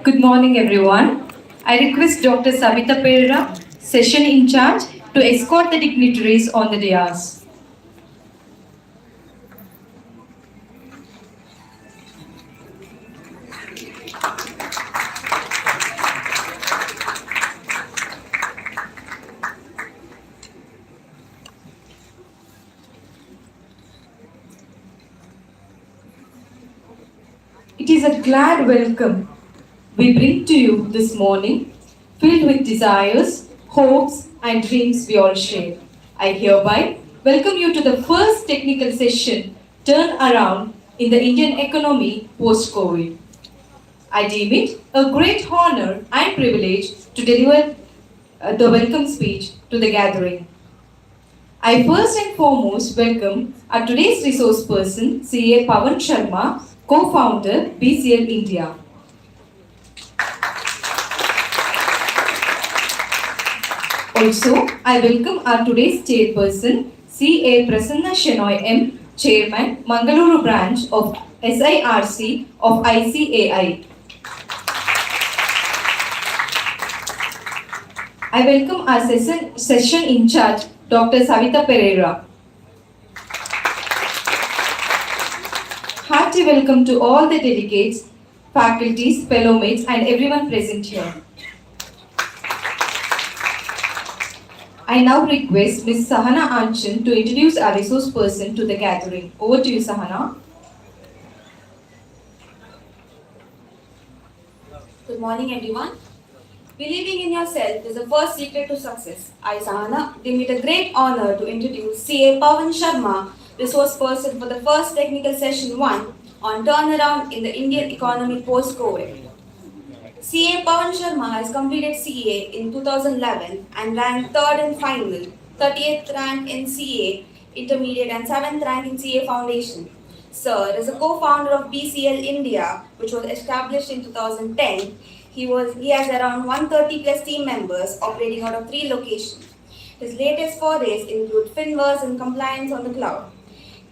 Good morning, everyone. I request Dr. Savita Pereira, session in charge, to escort the dignitaries on the dais. It is a glad welcome we bring to you this morning, filled with desires, hopes, and dreams we all share. I hereby welcome you to the first technical session turn around in the Indian economy post-COVID. I deem it a great honor and privilege to deliver the welcome speech to the gathering. I first and foremost welcome our today's resource person, CA PAVAN Sharma, co-founder BCL India. Also, I welcome our today's chairperson, CA PRASANNA SHENOY M, Chairman, Mangaluru branch of SIRC of ICAI. I welcome our session in charge, Dr. Savita Pereira. Hearty welcome to all the delegates, faculties, fellow mates, and everyone present here. I now request Ms. Sahana Anchan to introduce our resource person to the gathering. Over to you, Sahana. Good morning, everyone. Believing in yourself is the first secret to success. I, Sahana, deem it a great honor to introduce CA PAVAN Sharma, resource person for the first technical session 1 on turnaround in the Indian economy post-COVID. CA PAVAN Sharma has completed CA in 2011 and ranked 3rd in final, 38th rank in CA intermediate and 7th rank in CA foundation. Sir is a co-founder of BCL India, which was established in 2010. He has around 130 plus team members operating out of 3 locations. His latest forays include FinVers and compliance on the cloud.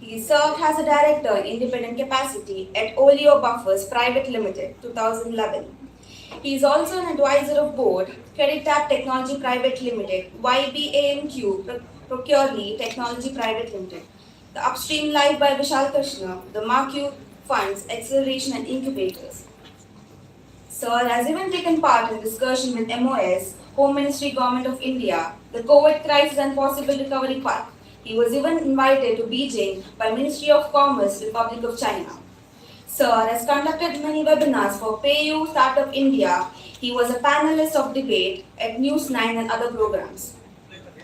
He served as a director in independent capacity at Oleo Buffers Private Limited, 2011. He is also an advisor of board, Credit Tap Technology Private Limited, YBAMQ Procurely Technology Private Limited, the Upstream Live by Vishal Krishna, the Marq Funds, Acceleration and Incubators. Sir has even taken part in discussion with MOS, Home Ministry Government of India, the COVID crisis and possible recovery path. He was even invited to Beijing by Ministry of Commerce, Republic of China. Sir has conducted many webinars for PayU Startup India. He was a panelist of debate at News 9 and other programs.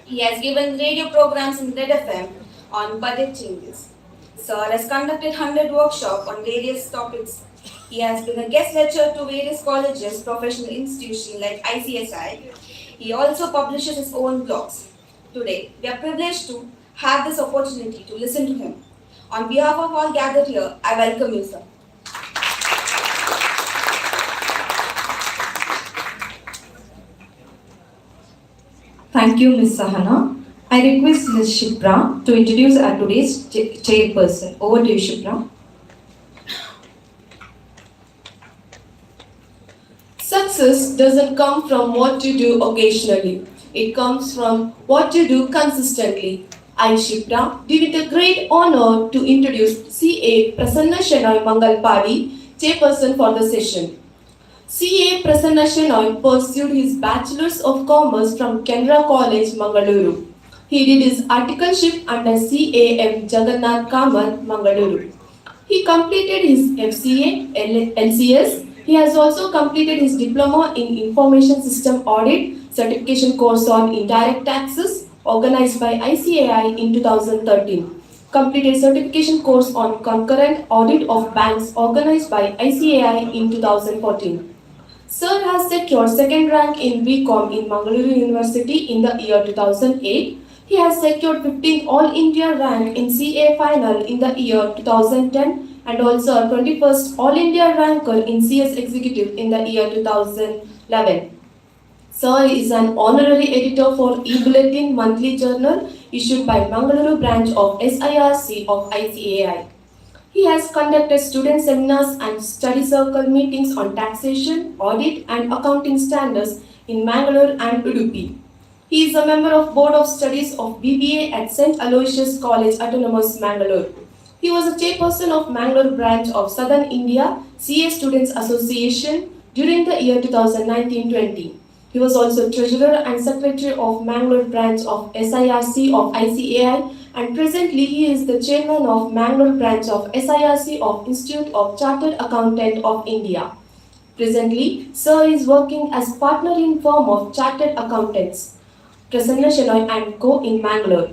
He has given radio programs in Red FM on budget changes. Sir has conducted 100 workshops on various topics. He has been a guest lecturer to various colleges, professional institutions like ICAI. He also publishes his own blogs. Today, we are privileged to have this opportunity to listen to him. On behalf of all gathered here, I welcome you, sir. Thank you, Ms. Sahana. I request Ms. Shipra to introduce our today's chairperson. Over to you, Shipra. Success doesn't come from what you do occasionally. It comes from what you do consistently. I, Shipra, deem it a great honor to introduce CA PRASANNA SHENOY Mangalpadi, chairperson for the session. CA PRASANNA SHENOY pursued his Bachelor's of Commerce from Canara College, Mangaluru. He did his articleship under CAM Jagannath Kamath, Mangaluru. He completed his FCA, LCS. He has also completed his Diploma in Information System Audit certification course on indirect taxes organized by ICAI in 2013. Completed certification course on concurrent audit of banks organized by ICAI in 2014. Sir has secured second rank in BCom in Mangaluru University in the year 2008. He has secured 15th All India rank in CA final in the year 2010 and also a 21st All India ranker in CS Executive in the year 2011. Sir is an honorary editor for E-Bulletin monthly journal issued by Mangaluru branch of SIRC of ICAI. He has conducted student seminars and study circle meetings on taxation, audit and accounting standards in Mangalore and Udupi. He is a member of Board of Studies of BBA at St. Aloysius College, Autonomous, Mangalore. He was a chairperson of Mangalore branch of Southern India CA Students Association during the year 2019-20. He was also treasurer and secretary of Mangalore branch of SIRC of ICAI, and presently he is the chairman of Mangalore branch of SIRC of Institute of Chartered Accountant of India. Presently, Sir is working as partner in firm of Chartered Accountants, PRASANNA, SHENOY and Co. in Mangalore.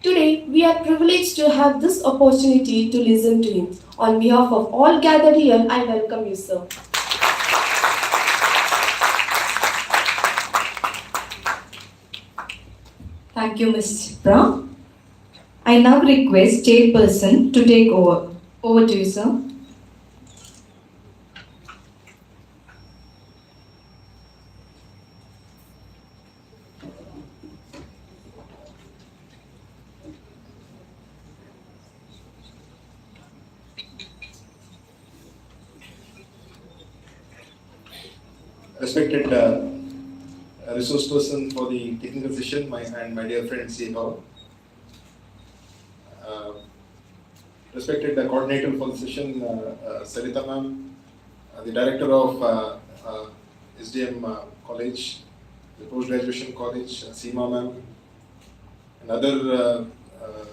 Today, we are privileged to have this opportunity to listen to him. On behalf of all gathered here, I welcome you, sir. Thank you, Ms. Chipra. I now request chairperson to take over. Over to you, sir. Respected resource person for the technical session, my dear friend CA. Respected coordinator for the session, Sarita ma'am, the director of SDM college, the post-graduation college, Seema ma'am, and other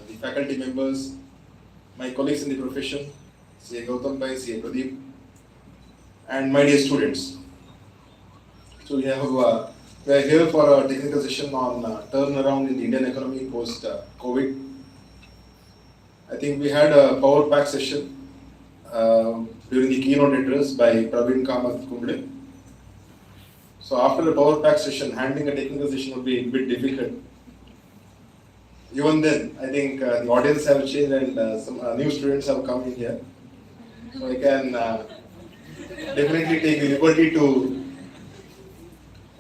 the faculty members, my colleagues in the profession, CA Gautam bhai, CA Pradeep, and my dear students. So we are here for a technical session on turnaround in the Indian economy post COVID. I think we had a power pack session during the keynote address by Praveen Kamath Kumble. So after the power pack session, handling a technical session would be a bit difficult. Even then, I think the audience have changed and some new students have come in here. So I can definitely take the liberty to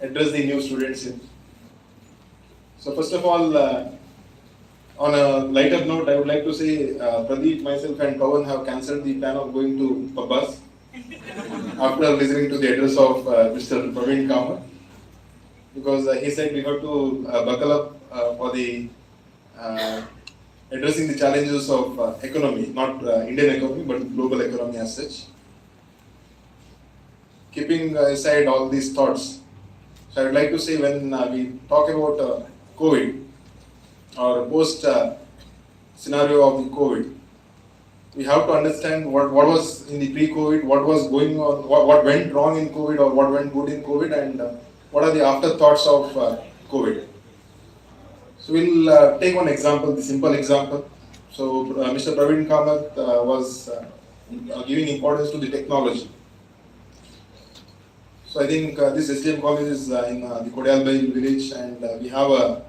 address the new students in. So first of all, on a lighter note, I would like to say Pradeep, myself and Pavan have cancelled the plan of going to Pabas after listening to the address of Mr. Praveen Kamath, because he said we have to buckle up for the addressing the challenges of economy, not Indian economy but global economy as such. Keeping aside all these thoughts, so I would like to say when we talk about COVID or post scenario of the COVID, we have to understand what was in the pre-COVID, what was going on, what went wrong in COVID or what went good in COVID, and what are the afterthoughts of COVID. So we'll take one example, the simple example. So Mr. Praveen Kamath was giving importance to the technology. So I think this SDM college is in the Kodialbai village, and we have a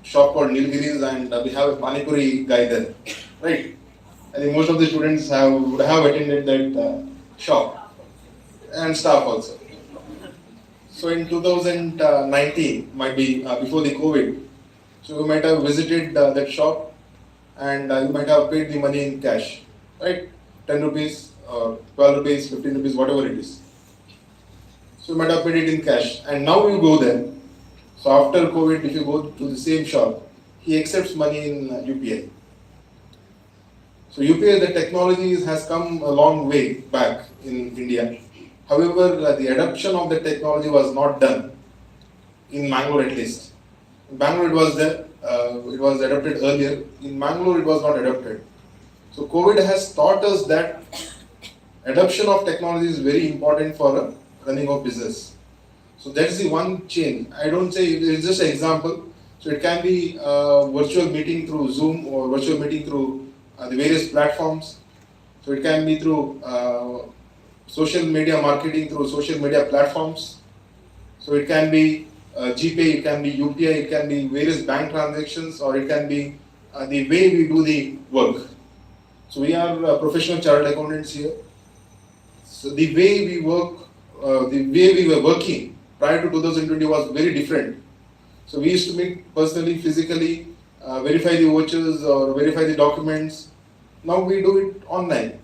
shop called Nilgiri's, and we have a Panipuri guy there, right? I think most of the students would have attended that shop, and staff also. So in 2019, might be before the COVID, so you might have visited that shop, and you might have paid the money in cash, right? 10 rupees, 12 rupees, 15 rupees, whatever it is. So you might have paid it in cash, and now you go there. So after COVID, if you go to the same shop, he accepts money in UPI. So UPI, the technology has come a long way back in India. However, the adoption of the technology was not done in Mangalore at least. In Bangalore it was there, it was adopted earlier. In Mangalore it was not adopted. So COVID has taught us that adoption of technology is very important for running of business. So that's the one change. I don't say it's just an example. So it can be virtual meeting through Zoom or virtual meeting through the various platforms. So it can be through social media marketing through social media platforms. So it can be GPay, it can be UPI, it can be various bank transactions, or it can be the way we do the work. So we are professional chartered accountants here. So the way we work, the way we were working prior to 2020 was very different. So we used to meet personally, physically, verify the vouchers or verify the documents, Now we do it online.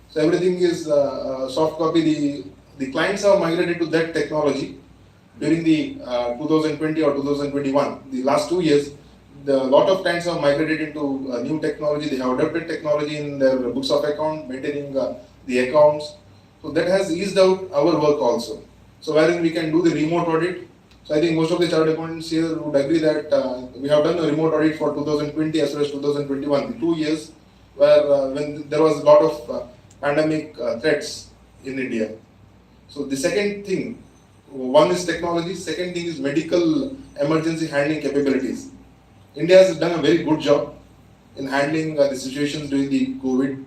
So everything is soft copy. The clients have migrated to that technology during the 2020 or 2021. The last 2 years, a lot of clients have migrated into new technology. They have adopted technology in their books of account, maintaining the accounts. So that has eased out our work also. So wherein we can do the remote audit. So I think most of the chartered accountants here would agree that we have done a remote audit for 2020 as well as 2021, the 2 years where when there was a lot of pandemic threats in India. So the second thing, one is technology, second thing is medical emergency handling capabilities. India has done a very good job in handling the situations during the COVID.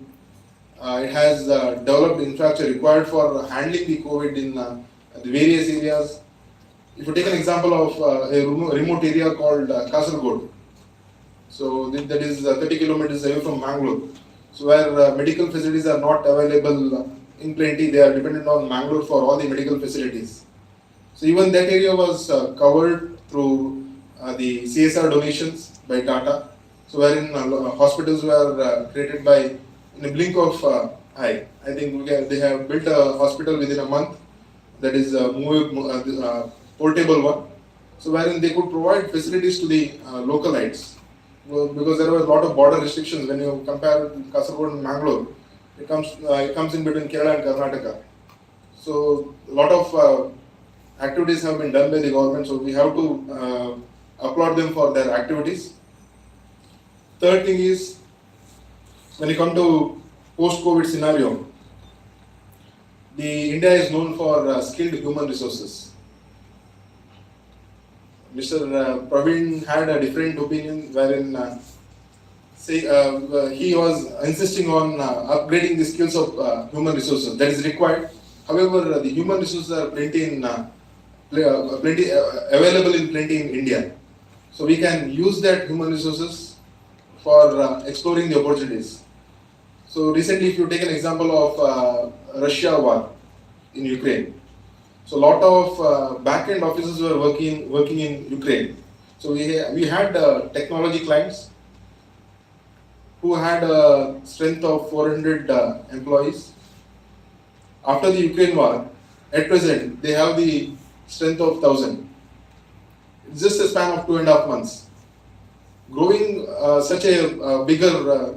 It has developed infrastructure required for handling the COVID in the various areas. If you take an example of a remote area called Kasaragod, so that is 30 kilometers away from Mangaluru, so where medical facilities are not available in plenty, they are dependent on Mangalore for all the medical facilities. So even that area was covered through the CSR donations by Tata. So wherein hospitals were created by in a blink of eye. I think they have built a hospital within a month that is portable one. So wherein they could provide facilities to the localites. Well, because there were a lot of border restrictions when you compare Kasaragod and Mangalore. It comes in between Kerala and Karnataka. So a lot of activities have been done by the government, so we have to applaud them for their activities. Third thing is, when you come to post-COVID scenario, India is known for skilled human resources. Mr. Praveen had a different opinion wherein he was insisting on upgrading the skills of human resources that is required. However, the human resources are plenty available in plenty in India. So we can use that human resources for exploring the opportunities. So recently, if you take an example of Russia war in Ukraine, so a lot of back-end officers were working in Ukraine. So we had technology clients who had a strength of 400 employees. After the Ukraine war, at present, they have the strength of 1,000. It's just a span of 2.5 months. Growing such a bigger,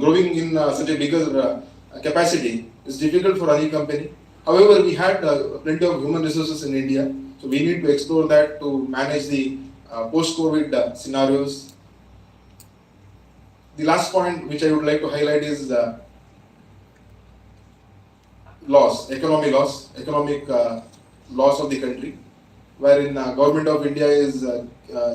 growing in such a bigger capacity is difficult for any company. However, we had plenty of human resources in India, so we need to explore that to manage the post-COVID scenarios. The last point which I would like to highlight is economic loss of the country, wherein government of India is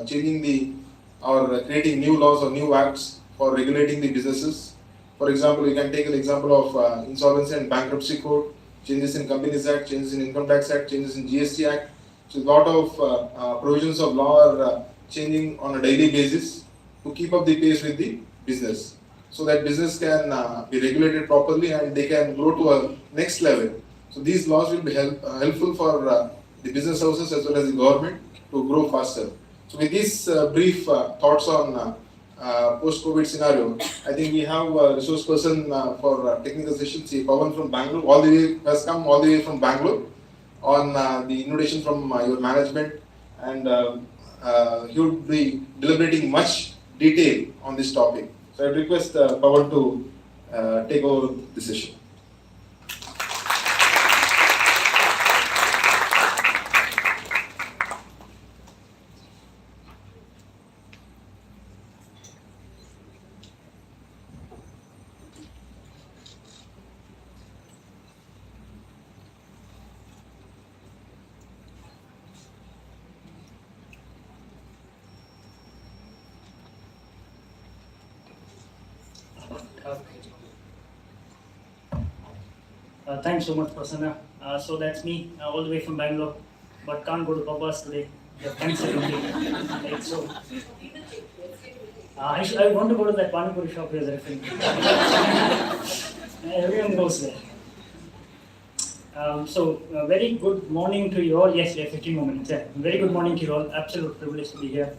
changing or creating new laws or new acts for regulating the businesses. For example, you can take an example of insolvency and bankruptcy code, changes in Companies Act, changes in Income Tax Act, changes in GST Act. So a lot of provisions of law are changing on a daily basis to keep up the pace with the business, so that business can be regulated properly and they can grow to a next level. So these laws will be helpful for the business houses as well as the government to grow faster. So with these brief thoughts on post-COVID scenario, I think we have a resource person for technical sessions, PAVAN from Bangalore, has come all the way from Bangalore on the invitation from your management, and he would be deliberating much detail on this topic. So I request Pawan to take over the session. Thanks so much, Prasanna. So that's me, all the way from Bangalore, but can't go to Papa's today. They're cancelling me. Right, so I want to go to that Pani Puri shop he was referring to. Everyone goes there. Very good morning to you all. Yes, we have 15 more minutes. Yeah. Very good morning to you all. Absolute privilege to be here.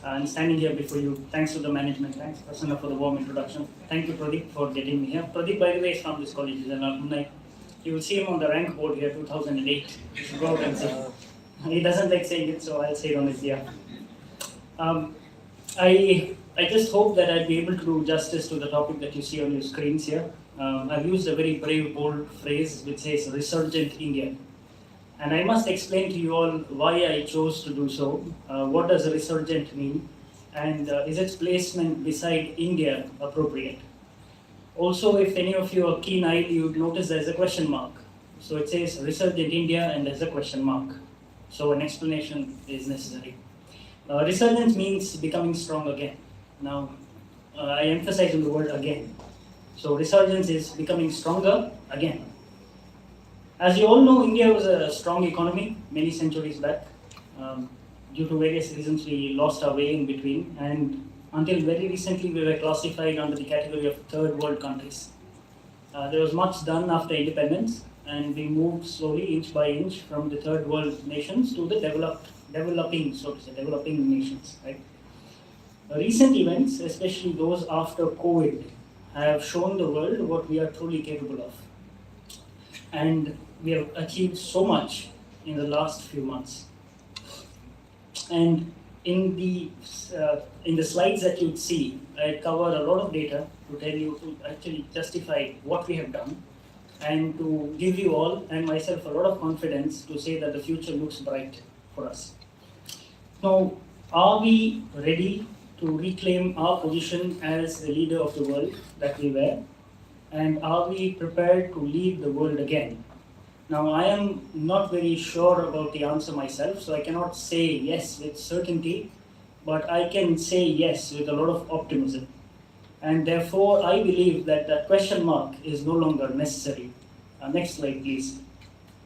I'm standing here before you. Thanks to the management. Thanks, Prasanna, for the warm introduction. Thank you, Pradeep, for getting me here. Pradeep, by the way, is from this college. He's an alumni. You will see him on the rank board here, 2008. You should go out and see. He doesn't like saying it, so I'll say it on his behalf. I just hope that I'll be able to do justice to the topic that you see on your screens here. I've used a very brave, bold phrase which says resurgent India. And I must explain to you all why I chose to do so. What does resurgent mean? And is its placement beside India appropriate? Also, if any of you are keen-eyed, you'd notice there's a question mark. So it says resurgent India and there's a question mark. So an explanation is necessary. Resurgence means becoming strong again. Now, I emphasize on the word again. So resurgence is becoming stronger again. As you all know, India was a strong economy many centuries back. Due to various reasons, we lost our way in between, and until very recently, we were classified under the category of third world countries. There was much done after independence, and we moved slowly, inch by inch, from the third world nations to the developing nations. Right? Recent events, especially those after COVID, have shown the world what we are truly capable of. And we have achieved so much in the last few months. And in the slides that you'd see, I cover a lot of data to tell you, to actually justify what we have done, and to give you all and myself a lot of confidence to say that the future looks bright for us. Now, are we ready to reclaim our position as the leader of the world that we were? And are we prepared to lead the world again? Now, I am not very sure about the answer myself, so I cannot say yes with certainty, but I can say yes with a lot of optimism. And therefore, I believe that that question mark is no longer necessary. Next slide, please.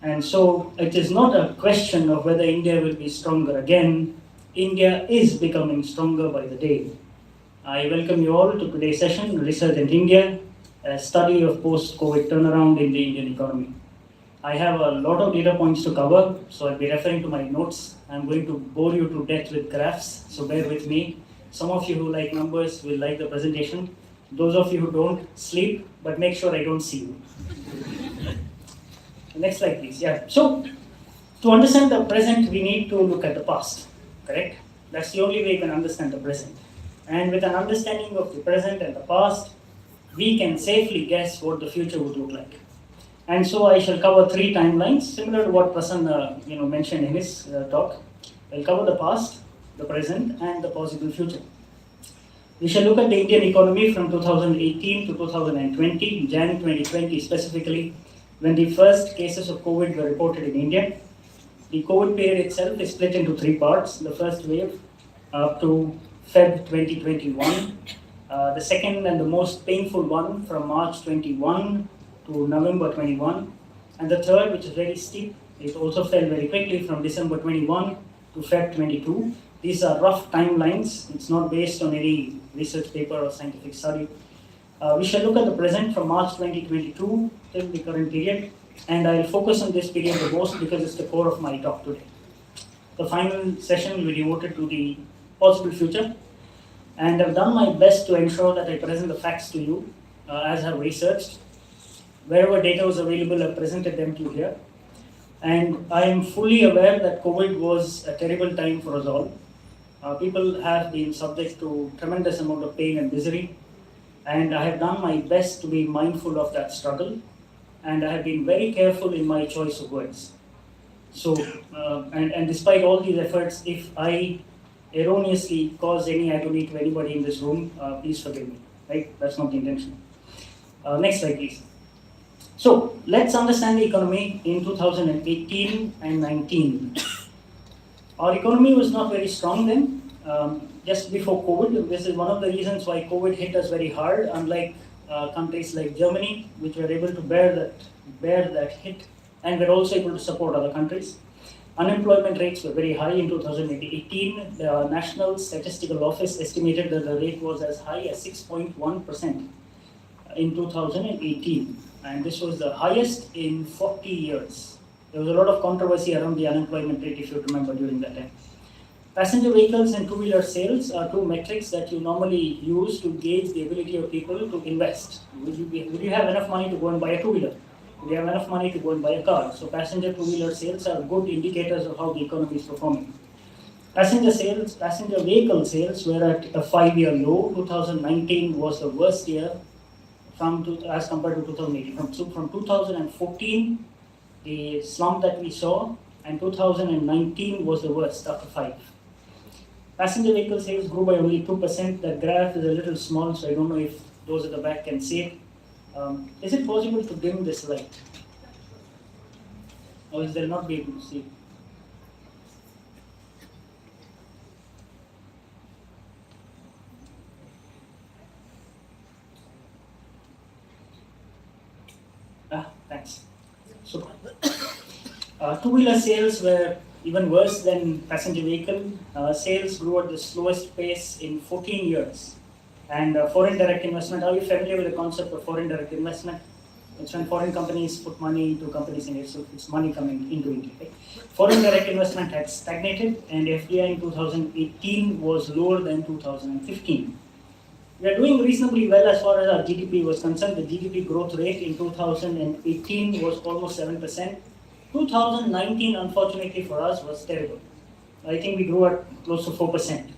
And so, it is not a question of whether India will be stronger again. India is becoming stronger by the day. I welcome you all to today's session, Resurgent India, a study of post-COVID turnaround in the Indian economy. I have a lot of data points to cover, so I'll be referring to my notes. I'm going to bore you to death with graphs, so bear with me. Some of you who like numbers will like the presentation. Those of you who don't, sleep, but make sure I don't see you. Next slide, please. Yeah. So, to understand the present, we need to look at the past, correct? That's the only way you can understand the present. And with an understanding of the present and the past, we can safely guess what the future would look like. And so I shall cover three timelines, similar to what Prasanna mentioned in his talk. I'll cover the past, the present, and the possible future. We shall look at the Indian economy from 2018 to 2020, Jan 2020 specifically, when the first cases of COVID were reported in India. The COVID period itself is split into three parts. The first wave up to Feb 2021. The second and the most painful one from March 21 to November 21. And the third, which is very steep, it also fell very quickly from December 21 to Feb 22. These are rough timelines. It's not based on any research paper or scientific study. We shall look at the present from March 2022 till the current period. And I'll focus on this period the most because it's the core of my talk today. The final session will be devoted to the possible future. And I've done my best to ensure that I present the facts to you as I've researched. Wherever data was available, I've presented them to you here. And I am fully aware that COVID was a terrible time for us all. People have been subject to tremendous amount of pain and misery. And I have done my best to be mindful of that struggle. And I have been very careful in my choice of words. So, and despite all these efforts, if I erroneously caused any agony to anybody in this room, please forgive me. Right? That's not the intention. Next slide, please. So, let's understand the economy in 2018 and 19. Our economy was not very strong then. Just before COVID, this is one of the reasons why COVID hit us very hard, unlike countries like Germany, which were able to bear that hit, and were also able to support other countries. Unemployment rates were very high in 2018. The National Statistical Office estimated that the rate was as high as 6.1% in 2018. And this was the highest in 40 years. There was a lot of controversy around the unemployment rate, if you remember, during that time. Passenger vehicles and two-wheeler sales are two metrics that you normally use to gauge the ability of people to invest. Will you have enough money to go and buy a two-wheeler? Will you have enough money to go and buy a car? So passenger two-wheeler sales are good indicators of how the economy is performing. Passenger vehicle sales were at a 5-year low. 2019 was the worst year as compared to 2018. From 2014, the slump that we saw, and 2019 was the worst after 5. Passenger vehicle sales grew by only 2%. The graph is a little small, so I don't know if those at the back can see it. Is it possible to dim this light? Or is there not be able to see? Thanks. So, two-wheeler sales were even worse than passenger vehicle. Sales grew at the slowest pace in 14 years. And foreign direct investment, are you familiar with the concept of foreign direct investment? It's when foreign companies put money into companies in it, so it's money coming into India. Right? Foreign direct investment had stagnated, and FDI in 2018 was lower than 2015. We are doing reasonably well as far as our GDP was concerned. The GDP growth rate in 2018 was almost 7%. 2019, unfortunately for us, was terrible. I think we grew at close to 4%.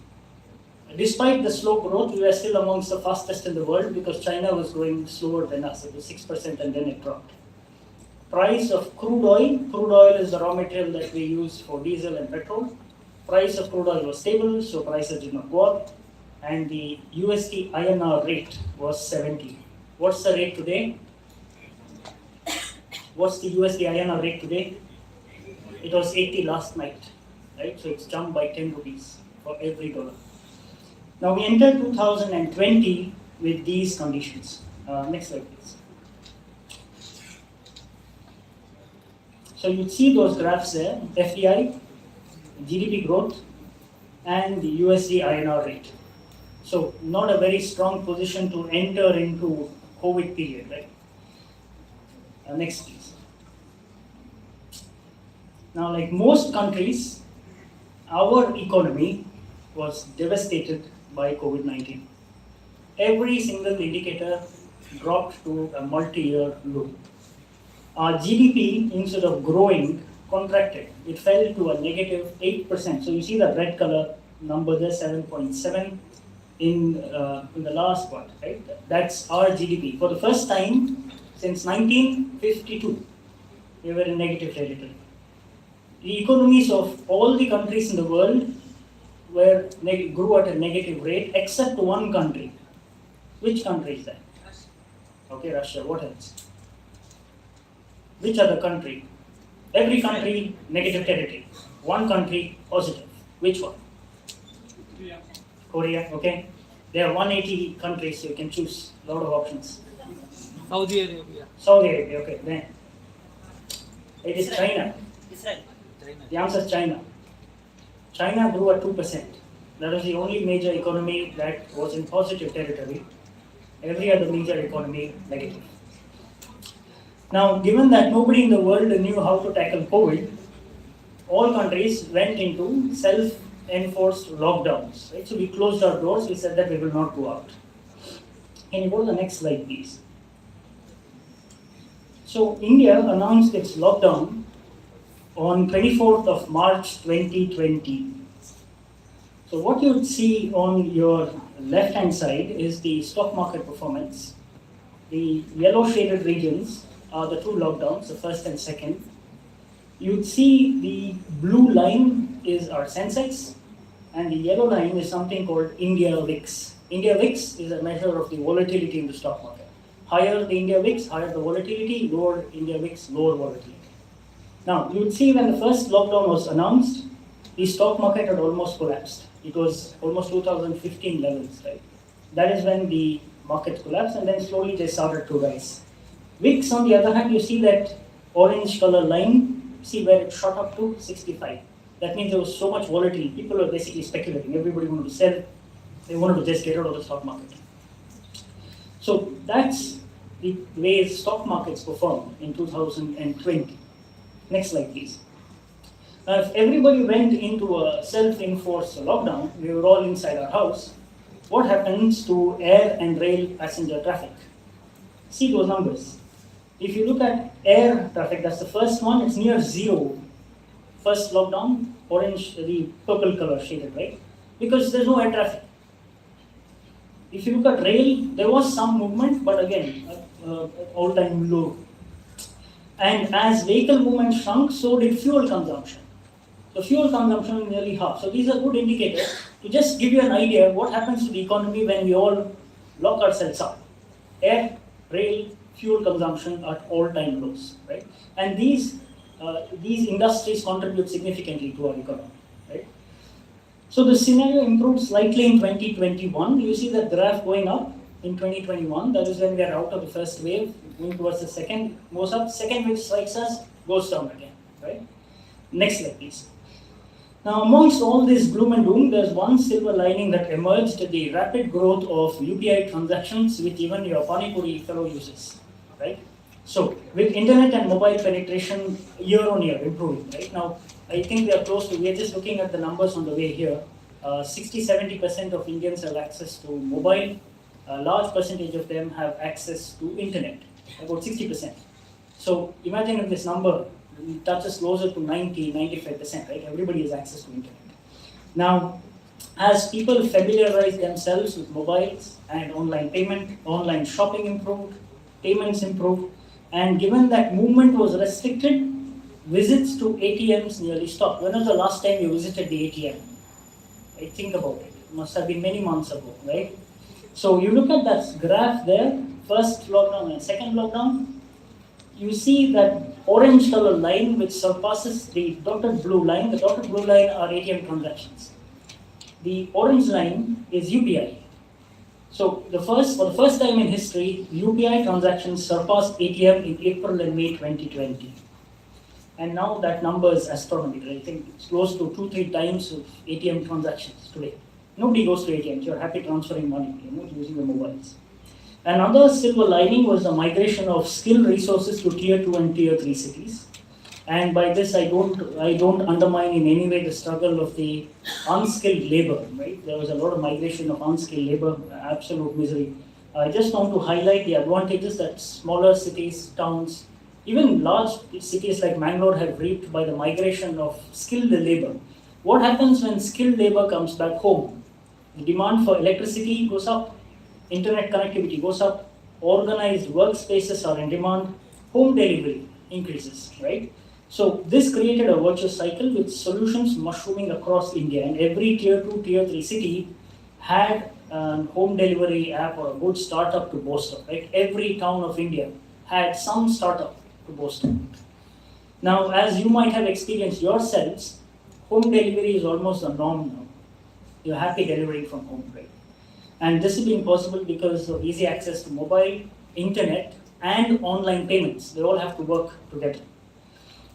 Despite the slow growth, we were still amongst the fastest in the world because China was growing slower than us. It was 6% and then it dropped. Price of crude oil is the raw material that we use for diesel and petrol. Price of crude oil was stable, so prices did not go up. And the USD INR rate was 70. What's the rate today? What's the USD INR rate today? It was 80 last night, right? So it's jumped by 10 rupees for every dollar. Now we entered 2020 with these conditions. Next slide, please. So you see those graphs there, FDI, GDP growth, and the USD INR rate. So not a very strong position to enter into COVID period, right? Next, please. Now, like most countries, our economy was devastated by COVID-19. Every single indicator dropped to a multi-year low. Our GDP, instead of growing, contracted. It fell to a negative 8%. So you see the red color number there, 7.7 in the last part, right? That's our GDP. For the first time since 1952, we were in negative territory. The economies of all the countries in the world grew at a negative rate except one country. Which country is that? Okay, Russia. What else? Which other country? Every country negative territory. One country positive. Which one? Korea. Okay. There are 180 countries, so you can choose a lot of options. Saudi Arabia. Saudi Arabia. Okay. Then it is China. Israel. China. The answer is China. China grew at 2%. That was the only major economy that was in positive territory. Every other major economy negative. Now, given that nobody in the world knew how to tackle COVID, all countries went into self-enforced lockdowns. Right? So we closed our doors. We said that we will not go out. Can you go to the next slide, please? So India announced its lockdown on 24th of March 2020. So what you would see on your left-hand side is the stock market performance. The yellow shaded regions are the two lockdowns, the first and second. You'd see the blue line is our Sensex, and the yellow line is something called India VIX. India VIX is a measure of the volatility in the stock market. Higher the India VIX, higher the volatility, lower India VIX, lower volatility. Now, you would see when the first lockdown was announced, the stock market had almost collapsed. It was almost 2015 levels, right? That is when the market collapsed, and then slowly they started to rise. VIX, on the other hand, you see that orange color line, see where it shot up to 65. That means there was so much volatility. People were basically speculating. Everybody wanted to sell. They wanted to just get out of the stock market. So that's the way stock markets performed in 2020. Next slide, please. Now, if everybody went into a self-enforced lockdown, we were all inside our house, what happens to air and rail passenger traffic? See those numbers. If you look at air traffic, that's the first one, it's near zero. First lockdown, orange, the purple color shaded, right? Because there's no air traffic. If you look at rail, there was some movement, but again, all-time low. And as vehicle movement shrunk, so did fuel consumption. So fuel consumption nearly half. So these are good indicators to just give you an idea of what happens to the economy when we all lock ourselves up. Air, rail, fuel consumption at all-time lows, right? And these industries contribute significantly to our economy, right? So the scenario improved slightly in 2021. You see that graph going up in 2021. That is when we are out of the first wave, going towards the second, goes up. Second wave strikes us, goes down again, right? Next slide, please. Now, amongst all this gloom and doom, there's one silver lining that emerged: the rapid growth of UPI transactions, which even your Panipuri fellow uses, right? So, with internet and mobile penetration year on year improving, right? Now, I think we are just looking at the numbers on the way here. 60-70% of Indians have access to mobile. A large percentage of them have access to internet, about 60%. So, imagine if this number touches closer to 90-95%, right? Everybody has access to internet. Now, as people familiarize themselves with mobiles and online payment, online shopping improved, payments improved, and given that movement was restricted, visits to ATMs nearly stopped. When was the last time you visited the ATM? Right? Think about it. It must have been many months ago, right? So you look at that graph there, first lockdown and second lockdown, you see that orange color line which surpasses the dotted blue line. The dotted blue line are ATM transactions. The orange line is UPI. So for the first time in history, UPI transactions surpassed ATM in April and May 2020. And now that number is astronomical. I think it's close to 2-3 times of ATM transactions today. Nobody goes to ATMs. You're happy transferring money, using your mobiles. Another silver lining was the migration of skilled resources to tier 2 and tier 3 cities. And by this, I don't undermine in any way the struggle of the unskilled labor, right? There was a lot of migration of unskilled labor, absolute misery. I just want to highlight the advantages that smaller cities, towns, even large cities like Mangalore have reaped by the migration of skilled labor. What happens when skilled labor comes back home? The demand for electricity goes up, internet connectivity goes up, organized workspaces are in demand, home delivery increases, right? So this created a virtuous cycle with solutions mushrooming across India, and every tier 2, tier 3 city had a home delivery app or a good startup to boast of, right? Every town of India had some startup to boast of. Now, as you might have experienced yourselves, home delivery is almost the norm now. You're happy delivering from home, right? And this has been possible because of easy access to mobile, internet, and online payments. They all have to work together.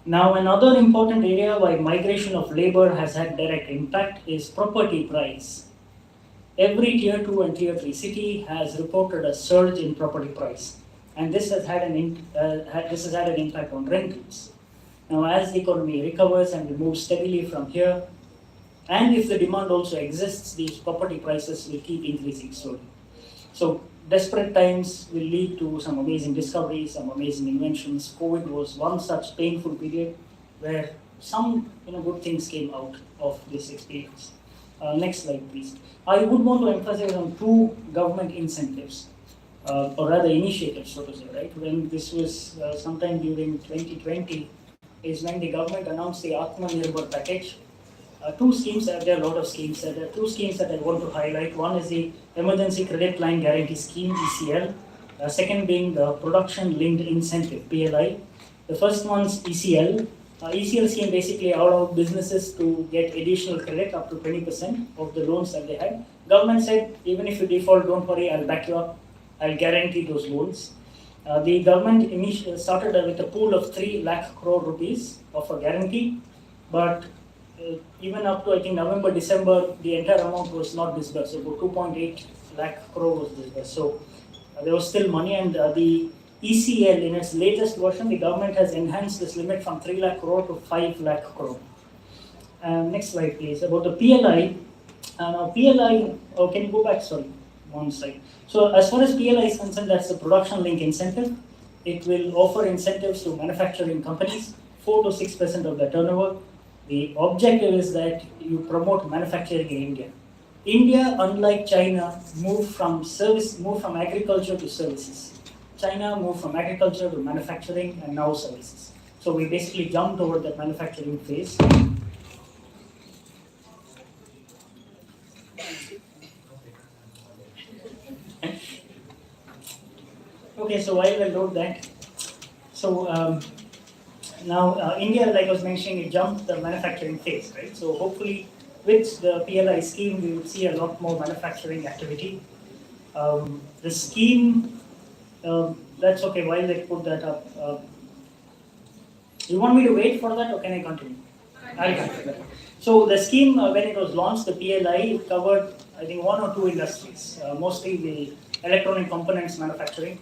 Now, another important area why migration of labor has had direct impact is property price. Every tier 2 and tier 3 city has reported a surge in property price, and this has had an impact on rentals. Now, as the economy recovers and we move steadily from here, and if the demand also exists, these property prices will keep increasing slowly. So, desperate times will lead to some amazing discoveries, some amazing inventions. COVID was one such painful period where some good things came out of this experience. Next slide, please. I would want to emphasize on 2 government incentives, or rather initiatives, so to say, right? When this was sometime during 2020, is when the government announced the Atmanirbhar package. 2 schemes, there are a lot of schemes. There are 2 schemes that I want to highlight. One is the Emergency Credit Line Guarantee Scheme, ECL. Second being the Production Linked Incentive, PLI. The first one's ECL. ECL scheme basically allowed businesses to get additional credit up to 20% of the loans that they had. Government said, even if you default, don't worry, I'll back you up. I'll guarantee those loans. The government initially started with a pool of 3 lakh crore rupees of a guarantee, but even up to I think November, December, the entire amount was not disbursed. About 2.8 lakh crore was disbursed. So there was still money, and the ECL in its latest version, the government has enhanced this limit from 3 lakh crore to 5 lakh crore. Next slide, please. About the PLI. Now, PLI, oh, can you go back? Sorry, one slide. So, as far as PLI is concerned, that's the production link incentive. It will offer incentives to manufacturing companies, 4 to 6% of the turnover. The objective is that you promote manufacturing in India. India, unlike China, moved from agriculture to services. China moved from agriculture to manufacturing and now services. So we basically jumped over the manufacturing phase. Okay, so while I load that, so now India, like I was mentioning, it jumped the manufacturing phase, right? So hopefully, with the PLI scheme, we will see a lot more manufacturing activity. The scheme, that's okay. While I put that up, you want me to wait for that, or can I continue? I'll continue. So the scheme, when it was launched, the PLI, it covered, I think, 1 or 2 industries, mostly the electronic components manufacturing.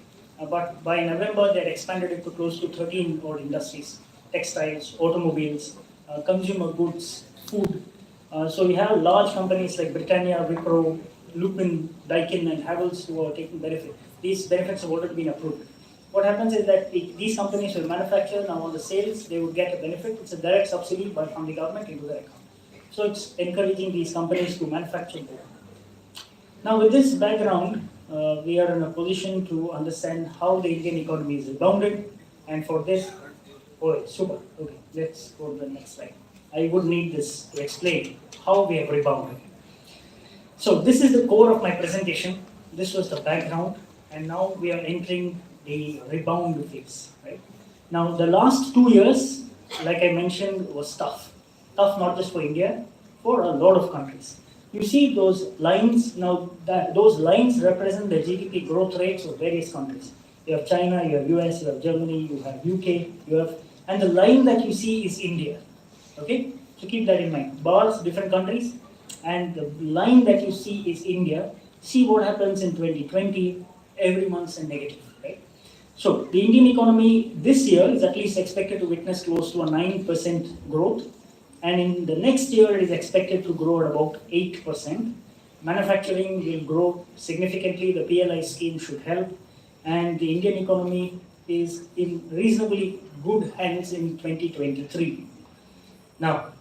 But by November, they had expanded it to close to 13 odd industries: textiles, automobiles, consumer goods, food. So we have large companies like Britannia, Wipro, Lupin, Daikin, and Havells who are taking benefit. These benefits have already been approved. What happens is that these companies will manufacture, now on the sales, they would get a benefit. It's a direct subsidy from the government into their account. So it's encouraging these companies to manufacture more. Now with this background, we are in a position to understand how the Indian economy is rebounded, and for this, oh, super. Okay, let's go to the next slide. I would need this to explain how we have rebounded. So this is the core of my presentation. This was the background, and now we are entering the rebound phase. Right? Now the last 2 years, like I mentioned, was tough. Tough not just for India, for a lot of countries. You see those lines now. Those lines represent the GDP growth rates of various countries. You have China, you have US, you have Germany, you have UK, and the line that you see is India. Okay, so keep that in mind. Bars, different countries, and the line that you see is India. See what happens in 2020. Every month's a negative, right? So the Indian economy this year is at least expected to witness close to a 9% growth. And in the next year, it is expected to grow at about 8%. Manufacturing will grow significantly. The PLI scheme should help. And the Indian economy is in reasonably good hands in 2023. Now,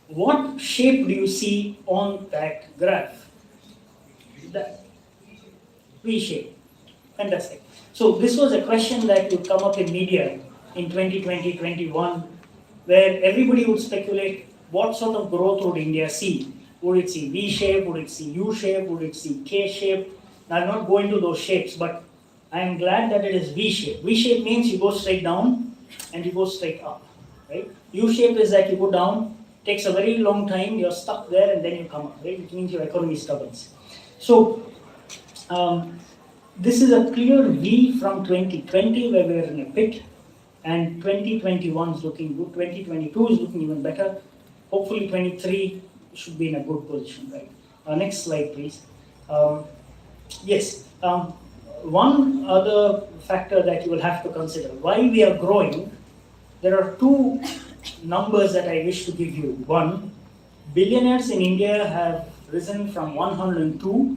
what shape do you see on that graph? The V shape. Fantastic. So this was a question that would come up in media in 2020-21, where everybody would speculate what sort of growth would India see. Would it see V shape? Would it see U shape? Would it see K shape? Now, I'll not go into those shapes, but I am glad that it is V shape. V shape means you go straight down and you go straight up. Right? U shape is that you go down, takes a very long time, you're stuck there, and then you come up. Right? It means your economy stubborns. So this is a clear V from 2020, where we are in a pit. And 2021 is looking good, 2022 is looking even better. Hopefully 23 should be in a good position, right? Next slide, please. Yes, one other factor that you will have to consider. While we are growing, there are 2 numbers that I wish to give you. One, billionaires in India have risen from 102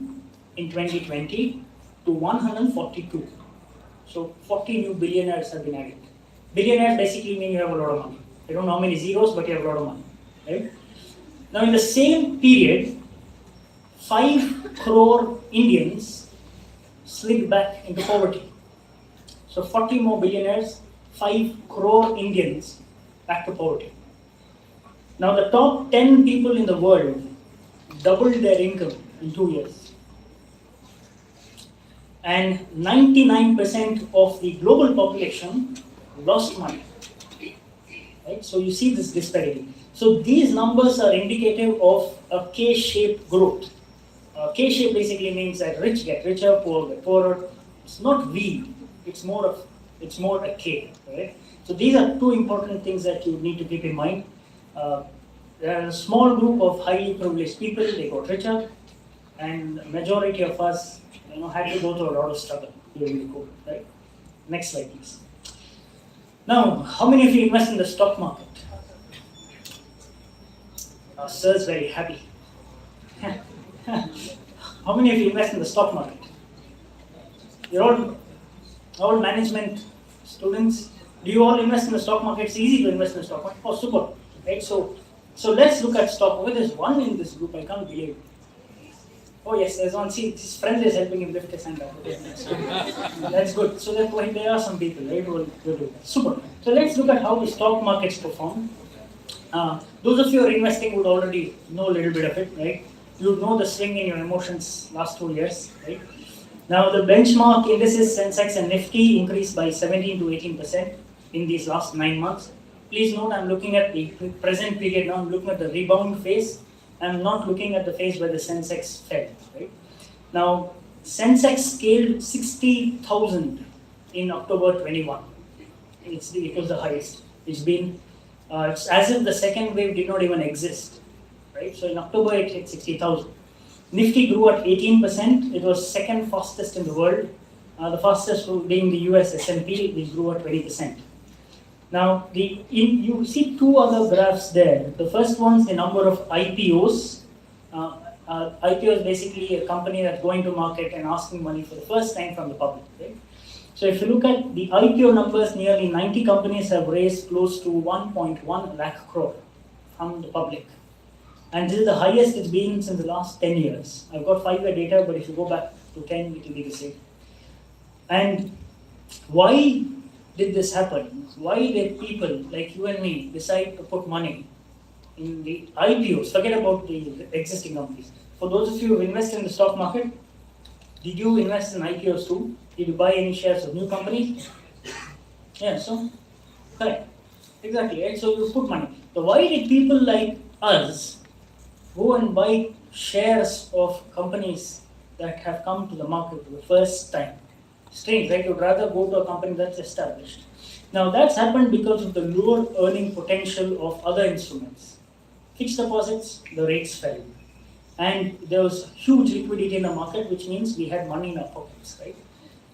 in 2020 to 142. So 40 new billionaires have been added. Billionaires basically mean you have a lot of money. I don't know how many zeros, but you have a lot of money. Right? Now in the same period, 5 crore Indians slid back into poverty. So 40 more billionaires, 5 crore Indians back to poverty. Now the top 10 people in the world doubled their income in 2 years. And 99% of the global population lost money. Right? So you see this disparity. So these numbers are indicative of a K-shaped growth. K-shape basically means that rich get richer, poor get poorer. It's not V. It's more a K. Right? So these are 2 important things that you need to keep in mind. There are a small group of highly privileged people. They got richer, and the majority of us, had to go through a lot of struggle during the COVID. Right? Next slide, please. Now, how many of you invest in the stock market? Sir is very happy. How many of you invest in the stock market? You're all management students. Do you all invest in the stock market? It's easy to invest in the stock market. Oh, super. Right? So let's look at stock. Oh, there's one in this group. I can't believe it. Oh yes, there's one. See, his friend is helping him lift his hand up. Okay, that's good. So there are some people, right, who will do that. Super. So let's look at how the stock markets perform. Those of you who are investing would already know a little bit of it, right? You know the swing in your emotions last 2 years, right? Now the benchmark indices Sensex and Nifty increased by 17 to 18% in these last 9 months. Please note I'm looking at the present period now. I'm looking at the rebound phase. I'm not looking at the phase where the Sensex fell, right? Now Sensex scaled 60,000 in October 21. It was the highest. It's as if the second wave did not even exist, right? So in October it hit 60,000. Nifty grew at 18%. It was second fastest in the world. The fastest being the US S&P, which grew at 20%. Now, you see two other graphs there. The first one's the number of IPOs. IPO is basically a company that's going to market and asking money for the first time from the public, right? So if you look at the IPO numbers, nearly 90 companies have raised close to 1.1 lakh crore from the public. And this is the highest it's been since the last 10 years. I've got 5-year data, but if you go back to 10, it will be the same. And why did this happen? Why did people like you and me decide to put money in the IPOs? Forget about the existing companies. For those of you who invest in the stock market, did you invest in IPOs too? Did you buy any shares of new companies? Yeah, so, correct. Exactly, right? So you put money. So why did people like us go and buy shares of companies that have come to the market for the first time? Strange, right? You'd rather go to a company that's established. Now that's happened because of the lower earning potential of other instruments. Fixed deposits, the rates fell. And there was huge liquidity in the market, which means we had money in our pockets, right?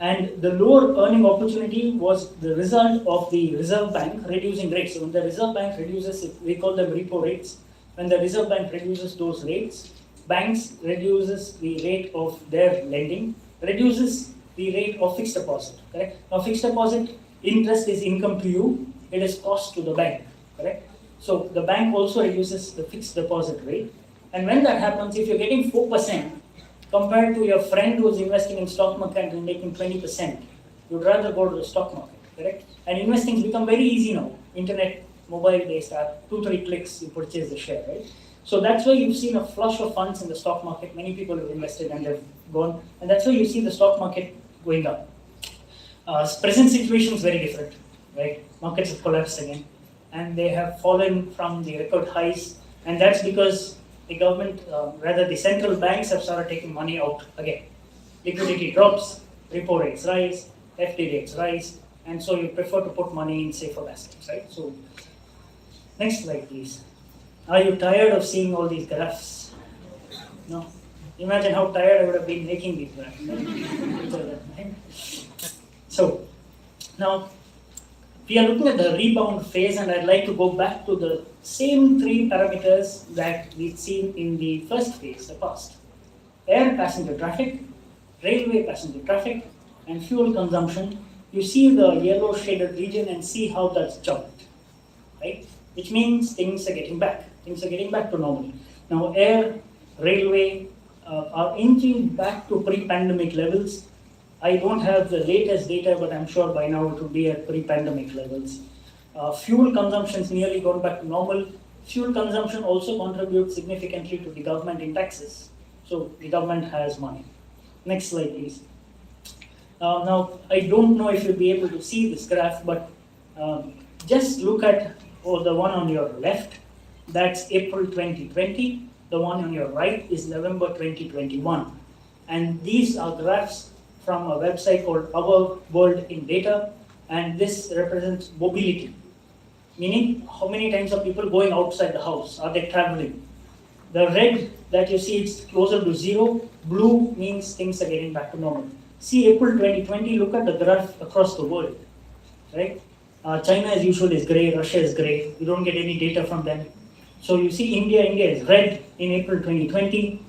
And the lower earning opportunity was the result of the Reserve Bank reducing rates. So when the Reserve Bank reduces, we call them repo rates. When the Reserve Bank reduces those rates, banks reduces the rate of their lending, reduces the rate of fixed deposit, correct? Now fixed deposit interest is income to you, it is cost to the bank, correct? So the bank also reduces the fixed deposit rate. And when that happens, if you're getting 4% compared to your friend who's investing in stock market and making 20%, you'd rather go to the stock market, correct? And investing has become very easy now. Internet, mobile-based app, 2-3 clicks, you purchase the share, right? So that's why you've seen a flush of funds in the stock market. Many people have invested and they've gone, and that's why you see the stock market going up. Present situation is very different, right? Markets have collapsed again, and they have fallen from the record highs, and that's because the government, rather the central banks have started taking money out again. Liquidity drops, repo rates rise, FD rates rise, and so you prefer to put money in safer baskets, right? So, next slide, please. Are you tired of seeing all these graphs? No? Imagine how tired I would have been making these graphs. So, now, we are looking at the rebound phase, and I'd like to go back to the same 3 parameters that we've seen in the first phase, the past. Air passenger traffic, railway passenger traffic, and fuel consumption. You see the yellow shaded region and see how that's jumped, right? Which means things are getting back. Things are getting back to normal. Now, air, railway are inching back to pre-pandemic levels. I don't have the latest data, but I'm sure by now it will be at pre-pandemic levels. Fuel consumption is nearly gone back to normal. Fuel consumption also contributes significantly to the government in taxes. So the government has money. Next slide, please. Now, I don't know if you'll be able to see this graph, but just look at the one on your left. That's April 2020. The one on your right is November 2021. And these are graphs from a website called Our World in Data, and this represents mobility, meaning how many times are people going outside the house? Are they traveling? The red that you see, it's closer to 0. Blue means things are getting back to normal. See April 2020, look at the graph across the world, right? China as usual is gray, Russia is gray. You don't get any data from them. So you see India is red in April 2020.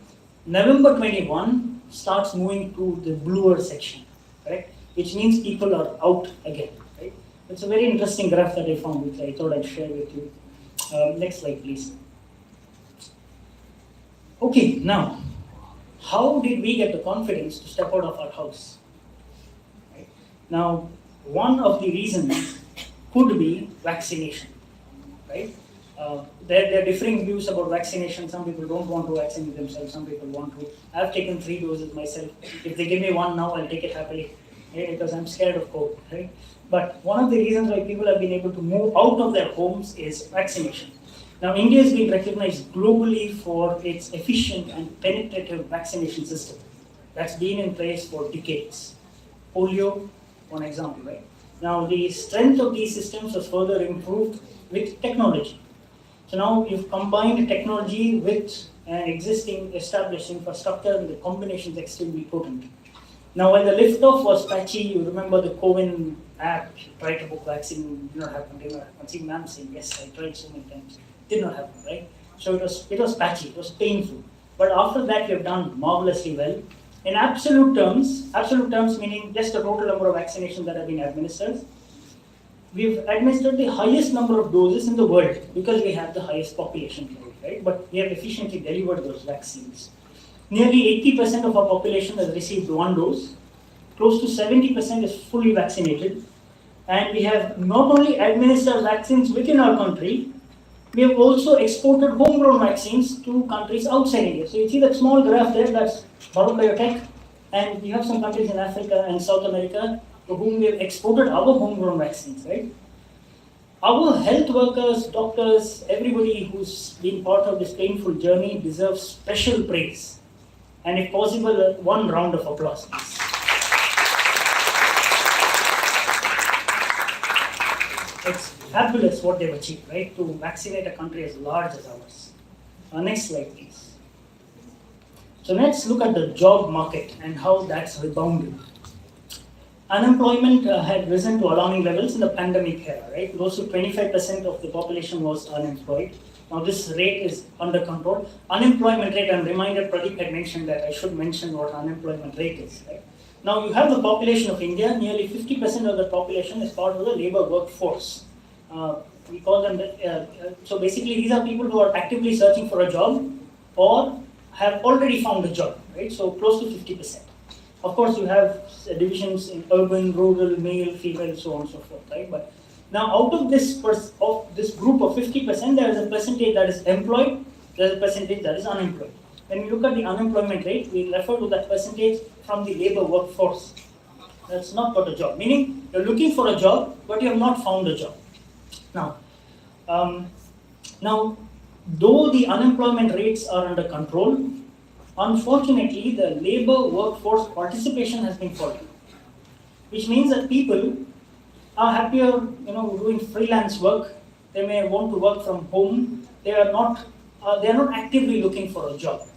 November 21 starts moving to the bluer section, right? Which means people are out again, right? It's a very interesting graph that I found, which I thought I'd share with you. Next slide, please. Okay, now, how did we get the confidence to step out of our house? Right? Now, one of the reasons could be vaccination, right? There are differing views about vaccination. Some people don't want to vaccinate themselves, some people want to. I've taken 3 doses myself. If they give me one now, I'll take it happily, right? Because I'm scared of COVID, right? But one of the reasons why people have been able to move out of their homes is vaccination. Now, India has been recognized globally for its efficient and penetrative vaccination system that's been in place for decades. Polio, one example, right? Now, the strength of these systems was further improved with technology. So now you've combined technology with an existing established infrastructure, and the combination is extremely potent. Now, when the liftoff was patchy, you remember the CoWIN app, tried to book vaccine, did not happen, did not happen. See, ma'am saying, yes, I tried so many times, did not happen, right? So it was patchy, it was painful. But after that, we have done marvelously well. In absolute terms meaning just the total number of vaccinations that have been administered, we've administered the highest number of doses in the world because we have the highest population, right? But we have efficiently delivered those vaccines. Nearly 80% of our population has received 1 dose. Close to 70% is fully vaccinated. And we have not only administered vaccines within our country, we have also exported homegrown vaccines to countries outside India. So you see that small graph there, that's Bharat Biotech. And we have some countries in Africa and South America to whom we have exported our homegrown vaccines, right? Our health workers, doctors, everybody who's been part of this painful journey deserves special praise. And if possible, 1 round of applause, please. It's fabulous what they've achieved, right? To vaccinate a country as large as ours. Next slide, please. So let's look at the job market and how that's rebounded. Unemployment had risen to alarming levels in the pandemic era, right? Close to 25% of the population was unemployed. Now this rate is under control. Unemployment rate, I'm reminded Pradeep had mentioned that I should mention what unemployment rate is, right? Now you have the population of India, nearly 50% of the population is part of the labor workforce. We call them, so basically these are people who are actively searching for a job or have already found a job, right? So close to 50%. Of course, you have divisions in urban, rural, male, female, so on and so forth, right? But now out of this group of 50%, there is a percentage that is employed, there is a percentage that is unemployed. When we look at the unemployment rate, we refer to that percentage from the labor workforce. That's not got a job, meaning you're looking for a job, but you have not found a job. Now, though the unemployment rates are under control, unfortunately, the labor workforce participation has been falling, which means that people are happier, doing freelance work. They may want to work from home. They are not actively looking for a job.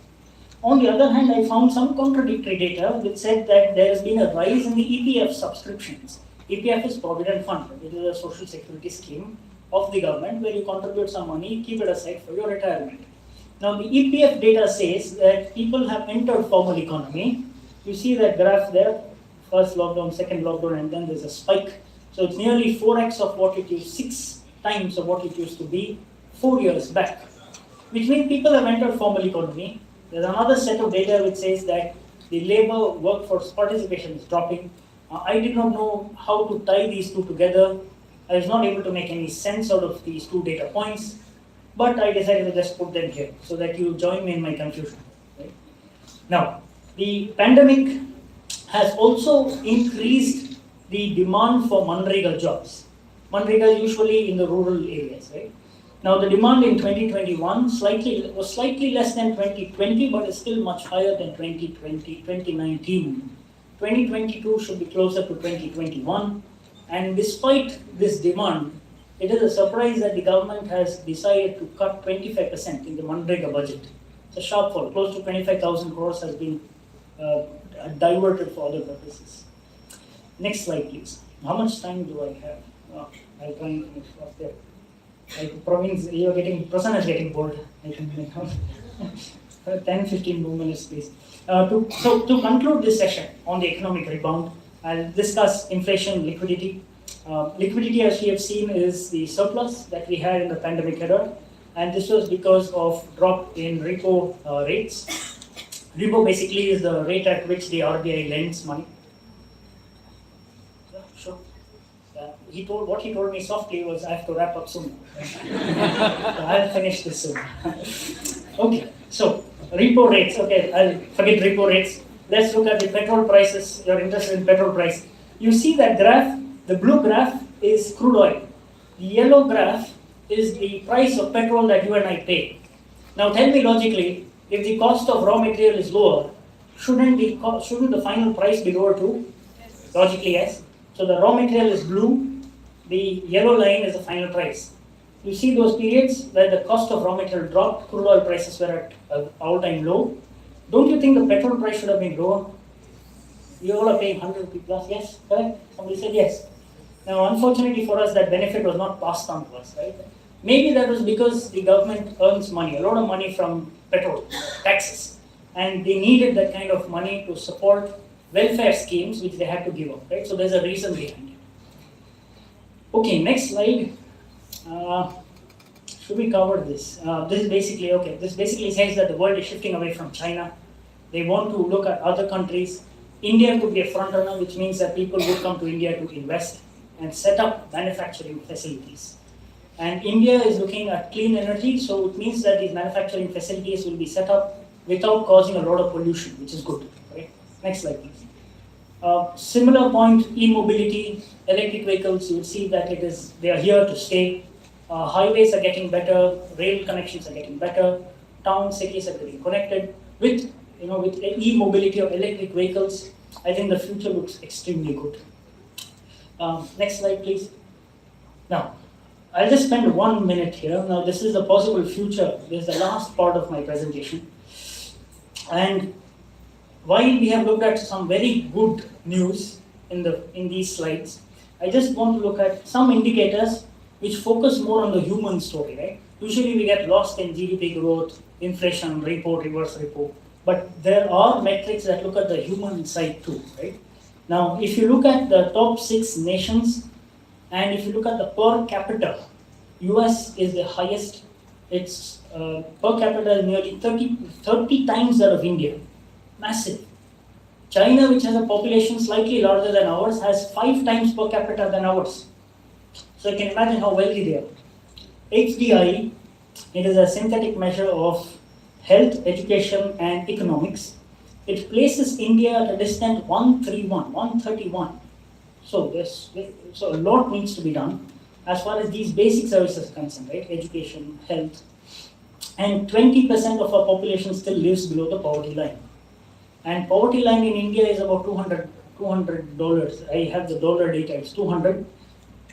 On the other hand, I found some contradictory data which said that there has been a rise in the EPF subscriptions. EPF is Provident Fund. It is a social security scheme of the government where you contribute some money, keep it aside for your retirement. Now the EPF data says that people have entered formal economy. You see that graph there, first lockdown, second lockdown, and then there's a spike. So it's nearly 4x of what it used, 6 times of what it used to be 4 years back. Which means people have entered formal economy. There's another set of data which says that the labor workforce participation is dropping. I did not know how to tie these two together. I was not able to make any sense out of these 2 data points, but I decided to just put them here so that you join me in my confusion. Right? Now, the pandemic has also increased the demand for Manrega jobs. Manrega is usually in the rural areas, right? Now, the demand in 2021 was slightly less than 2020, but is still much higher than 2019. 2022 should be closer to 2021. And despite this demand, it is a surprise that the government has decided to cut 25% in the Manrega budget. It's a sharp fall. Close to 25,000 crores has been diverted for other purposes. Next slide, please. How much time do I have? I'll try and finish off there. Like province, you're getting, Prasanna is getting bored. I think 10-15 more minutes, please. To conclude this session on the economic rebound, I'll discuss inflation, liquidity. Liquidity, as we have seen, is the surplus that we had in the pandemic era, and this was because of drop in repo rates. Repo basically is the rate at which the RBI lends money. Yeah, sure. What he told me softly was I have to wrap up soon. So I'll finish this soon. Okay, so repo rates. Okay, I'll forget repo rates. Let's look at the petrol prices. You're interested in petrol price. You see that graph. The blue graph is crude oil. The yellow graph is the price of petrol that you and I pay. Now tell me logically, if the cost of raw material is lower, shouldn't the final price be lower too? Yes. Logically, yes. So the raw material is blue, the yellow line is the final price. You see those periods where the cost of raw material dropped, crude oil prices were at an all-time low. Don't you think the petrol price should have been lower? You all are paying 100 rupee plus, yes? Correct? Somebody said yes. Now, unfortunately for us, that benefit was not passed on to us, right? Maybe that was because the government earns money, a lot of money from petrol, taxes, and they needed that kind of money to support welfare schemes which they had to give up, right? So there's a reason behind it. Okay, next slide. Should we cover this? This basically says that the world is shifting away from China. They want to look at other countries. India could be a front runner, which means that people would come to India to invest and set up manufacturing facilities. And India is looking at clean energy, so it means that these manufacturing facilities will be set up without causing a lot of pollution, which is good. Right? Next slide, please. Similar point, e-mobility, electric vehicles, you will see that they are here to stay. Highways are getting better, rail connections are getting better, towns, cities are getting connected. With e-mobility or electric vehicles, I think the future looks extremely good. Next slide, please. Now, I'll just spend 1 minute here. Now, this is the possible future. This is the last part of my presentation. And while we have looked at some very good news in these slides, I just want to look at some indicators which focus more on the human story, right? Usually we get lost in GDP growth, inflation, repo, reverse repo. But there are metrics that look at the human side too, right? Now, if you look at the top 6 nations, and if you look at the per capita, US is the highest. Its per capita is nearly 30 times that of India. Massive. China, which has a population slightly larger than ours, has 5 times per capita than ours. So you can imagine how wealthy they are. HDI, it is a synthetic measure of health, education, and economics. It places India at a distant 131. So a lot needs to be done as far as these basic services are concerned, right? Education, health, and 20% of our population still lives below the poverty line. And poverty line in India is about $200. I have the dollar data, it's 200.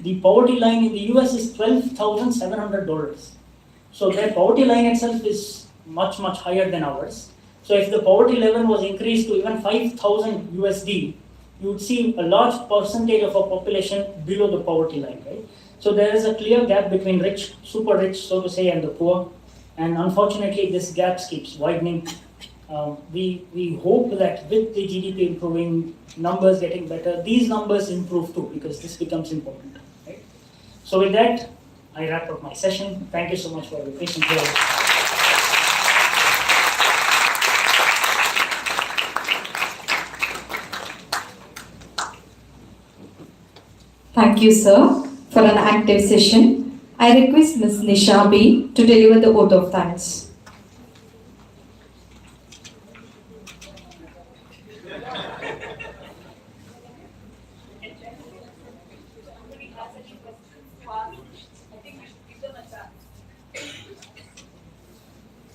The poverty line in the US is $12,700. So their poverty line itself is much, much higher than ours. So if the poverty level was increased to even 5,000 USD, you would see a large percentage of our population below the poverty line, right? So there is a clear gap between rich, super rich, so to say, and the poor. And unfortunately, this gap keeps widening. We hope that with the GDP improving, numbers getting better, these numbers improve too, because this becomes important, right? So with that, I wrap up my session. Thank you so much for your patience here. Thank you, sir, for an active session. I request Ms. Nisha B to deliver the oath of thanks.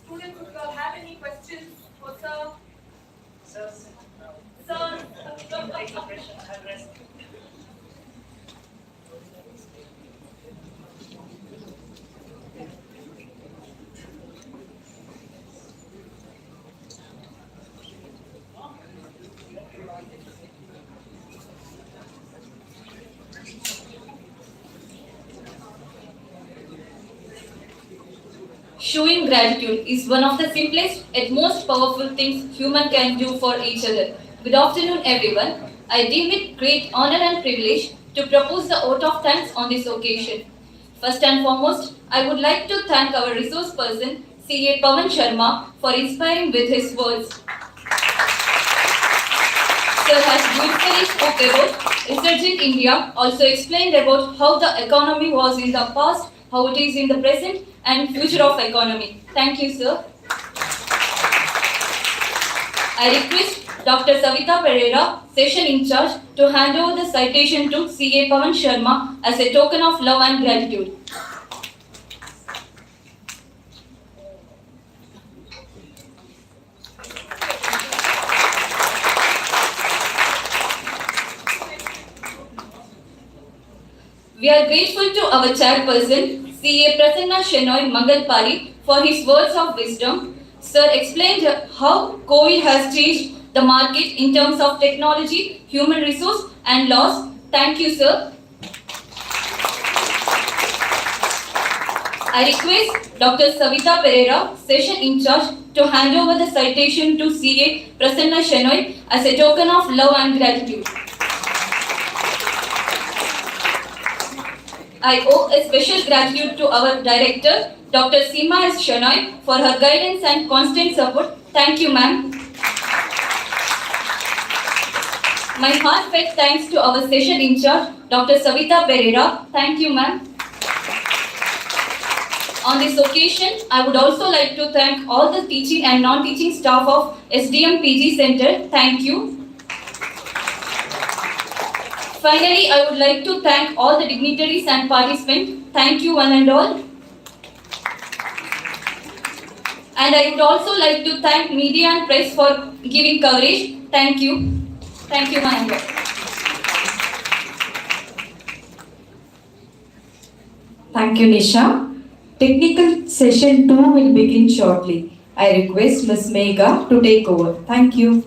Students, if you all have any questions for sir? Sir. Showing gratitude is one of the simplest and most powerful things human can do for each other. Good afternoon, everyone. I deem it great honor and privilege to propose the vote of thanks on this occasion. First and foremost, I would like to thank our resource person, CA PAVAN Sharma, for inspiring with his words. Sir has beautifully spoke about researching India, also explained about how the economy was in the past, how it is in the present, and future of economy. Thank you, sir. I request Dr. Savita Pereira, session in charge, to hand over the citation to CA PAVAN Sharma as a token of love and gratitude. We are grateful to our chairperson, CA PRASANNA SHENOY Mangalpali, for his words of wisdom. Sir explained how COVID has changed the market in terms of technology, human resource and laws. Thank you, sir. I request Dr. Savita Pereira, session in charge, to hand over the citation to CA PRASANNA SHENOY as a token of love and gratitude. I owe a special gratitude to our director, Dr. Seema S. Shenoy, for her guidance and constant support. Thank you, ma'am. My heartfelt thanks to our session in charge, Dr. Savita Pereira. Thank you, ma'am. On this occasion, I would also like to thank all the teaching and non-teaching staff of SDM PG Center. Thank you. Finally, I would like to thank all the dignitaries and participants. Thank you, one and all. And I would also like to thank media and press for giving coverage. Thank you. Thank you, one and all. Thank you, Nisha. Technical session 2 will begin shortly. I request Ms. Megha to take over. Thank you.